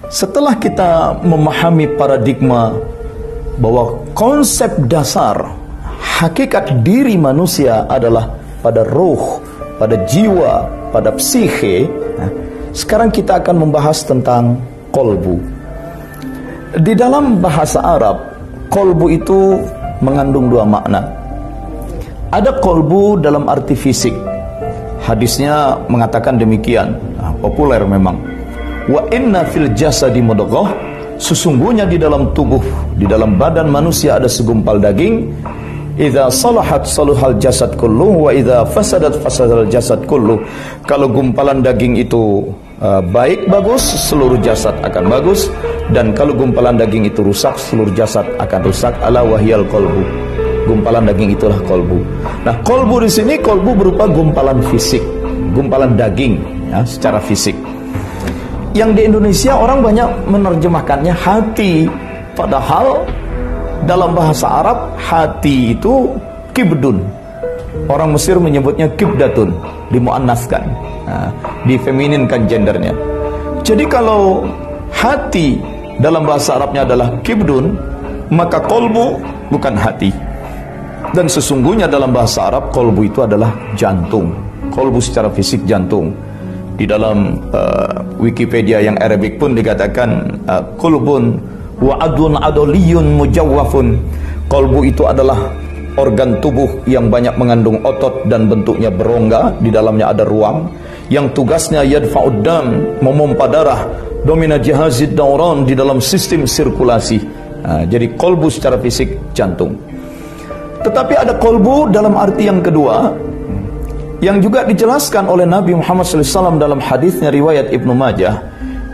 Setelah kita memahami paradigma bahwa konsep dasar hakikat diri manusia adalah pada ruh, pada jiwa, pada psikhe, sekarang kita akan membahas tentang kolbu. Di dalam bahasa Arab, kolbu itu mengandung dua makna. Ada kolbu dalam arti fisik. Hadisnya mengatakan demikian, populer memang. Wa inna fil jasadi mudghah, sesungguhnya di dalam tubuh, di dalam badan manusia ada segumpal daging. Idza salahat saluhal jasad kulluh wa idza fasadat fasadal jasad kulluh. Kalau gumpalan daging itu baik, bagus, seluruh jasad akan bagus, dan kalau gumpalan daging itu rusak, seluruh jasad akan rusak. Ala wahyal qalbu. Gumpalan daging itulah kolbu. Nah, kolbu di sini, kolbu berupa gumpalan fisik, gumpalan daging, ya, secara fisik. Yang di Indonesia orang banyak menerjemahkannya hati, padahal dalam bahasa Arab hati itu kibdun. Orang Mesir menyebutnya kibdatun, dimuannaskan, difemininkan gendernya. Jadi kalau hati dalam bahasa Arabnya adalah kibdun, maka kolbu bukan hati. Dan sesungguhnya dalam bahasa Arab kolbu itu adalah jantung. Kolbu secara fisik jantung. Di dalam Wikipedia yang Arabik pun dikatakan kolbun wa adun adoliyun mujawwafun. Kolbu itu adalah organ tubuh yang banyak mengandung otot dan bentuknya berongga. Di dalamnya ada ruang yang tugasnya yadfa'ud dam, memompa darah, domina jihazid dauran, di dalam sistem sirkulasi. Jadi kolbu secara fisik jantung. Tetapi ada kolbu dalam arti yang kedua, yang juga dijelaskan oleh Nabi Muhammad SAW dalam hadisnya riwayat Ibnu Majah.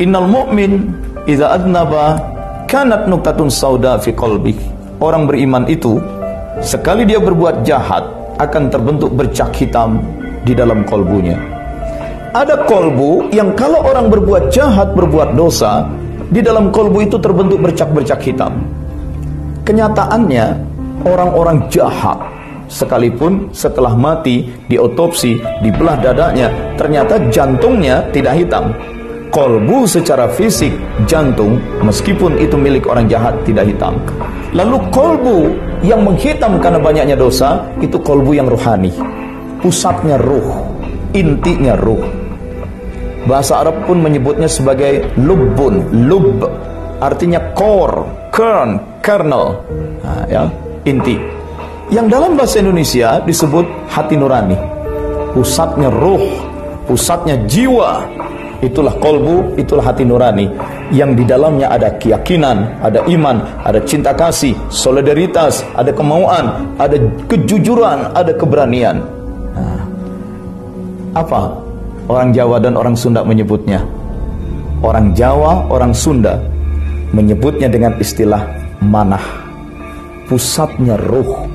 Innal mu'min idza adnaba kanat nuqtatun sauda fi qalbi. Orang beriman itu sekali dia berbuat jahat akan terbentuk bercak hitam di dalam kolbunya. Ada kolbu yang kalau orang berbuat jahat, berbuat dosa, di dalam kolbu itu terbentuk bercak-bercak hitam. Kenyataannya orang-orang jahat sekalipun setelah mati, diotopsi, dibelah dadanya, ternyata jantungnya tidak hitam. Kolbu secara fisik, jantung, meskipun itu milik orang jahat, tidak hitam. Lalu kolbu yang menghitam karena banyaknya dosa, itu kolbu yang rohani. Pusatnya ruh, intinya ruh. Bahasa Arab pun menyebutnya sebagai lubbun, lub, artinya core, kernel, ya, inti. Yang dalam bahasa Indonesia disebut hati nurani. Pusatnya ruh, pusatnya jiwa, itulah kolbu, itulah hati nurani. Yang di dalamnya ada keyakinan, ada iman, ada cinta kasih, solidaritas, ada kemauan, ada kejujuran, ada keberanian. Apa orang Jawa dan orang Sunda menyebutnya? Orang Jawa, orang Sunda menyebutnya dengan istilah manah. Pusatnya ruh,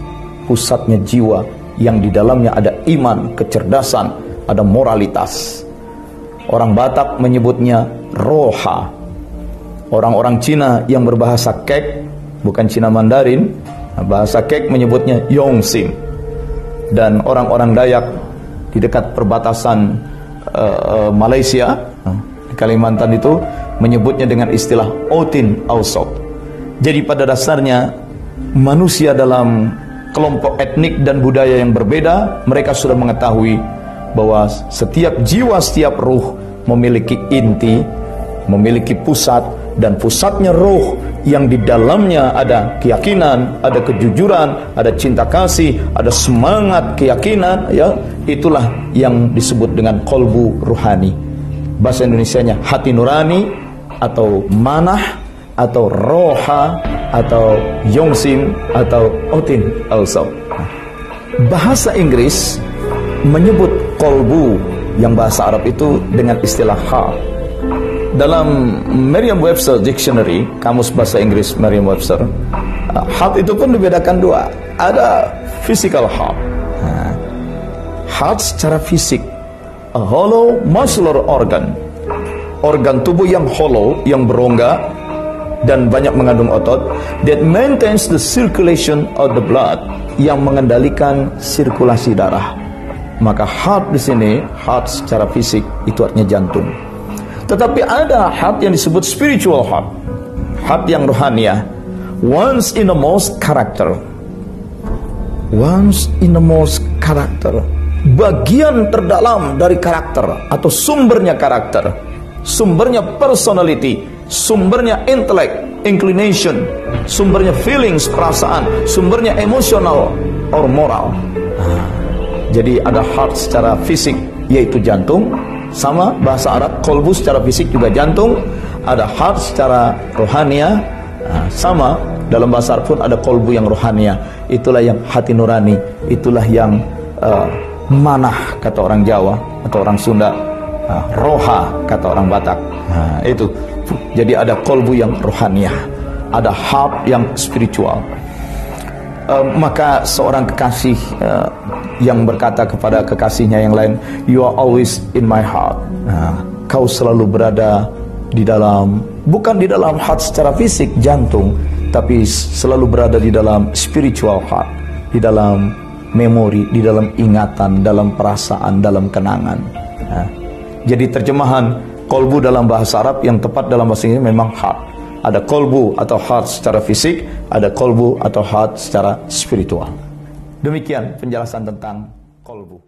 pusatnya jiwa, yang di dalamnya ada iman, kecerdasan, ada moralitas. Orang Batak menyebutnya roha. Orang-orang Cina yang berbahasa Kek, bukan Cina Mandarin, bahasa Kek menyebutnya yongsim. Dan orang-orang Dayak di dekat perbatasan Malaysia, di Kalimantan itu, menyebutnya dengan istilah Otin Ausop. Jadi pada dasarnya manusia dalam kelompok etnik dan budaya yang berbeda, mereka sudah mengetahui bahwa setiap jiwa, setiap ruh memiliki inti, memiliki pusat, dan pusatnya ruh yang di dalamnya ada keyakinan, ada kejujuran, ada cinta kasih, ada semangat keyakinan, ya, itulah yang disebut dengan kolbu ruhani. Bahasa Indonesianya hati nurani, atau manah, atau roha, atau yongsim, atau otin also. Bahasa Inggris menyebut kolbu yang bahasa Arab itu dengan istilah heart. Dalam Merriam-Webster Dictionary, kamus bahasa Inggris Merriam-Webster, heart itu pun dibedakan dua. Ada physical heart, heart secara fisik, a hollow muscular organ, organ tubuh yang hollow, yang berongga dan banyak mengandung otot, that maintains the circulation of the blood, yang mengendalikan sirkulasi darah. Maka heart di sini, heart secara fisik itu artinya jantung. Tetapi ada heart yang disebut spiritual heart, heart yang rohania, once innermost character, once innermost character, bagian terdalam dari karakter atau sumbernya karakter, sumbernya personality, sumbernya intellect, inclination, sumbernya feelings, perasaan, sumbernya emosional or moral. Jadi ada heart secara fisik yaitu jantung, sama bahasa Arab kolbu secara fisik juga jantung. Ada heart secara rohania, sama dalam bahasa Arab pun ada kolbu yang rohania. Itulah yang hati nurani, itulah yang manah kata orang Jawa atau orang Sunda, roha kata orang Batak. Itu jadi ada kolbu yang rohania, ada heart yang spiritual. Maka seorang kekasih yang berkata kepada kekasihnya yang lain, "You are always in my heart." Kau selalu berada di dalam, bukan di dalam heart secara fisik jantung, tapi selalu berada di dalam spiritual heart, di dalam memori, di dalam ingatan, dalam perasaan, dalam kenangan. Jadi terjemahan kolbu dalam bahasa Arab yang tepat dalam bahasa Inggris memang heart. Ada kolbu atau heart secara fisik, ada kolbu atau heart secara spiritual. Demikian penjelasan tentang kolbu.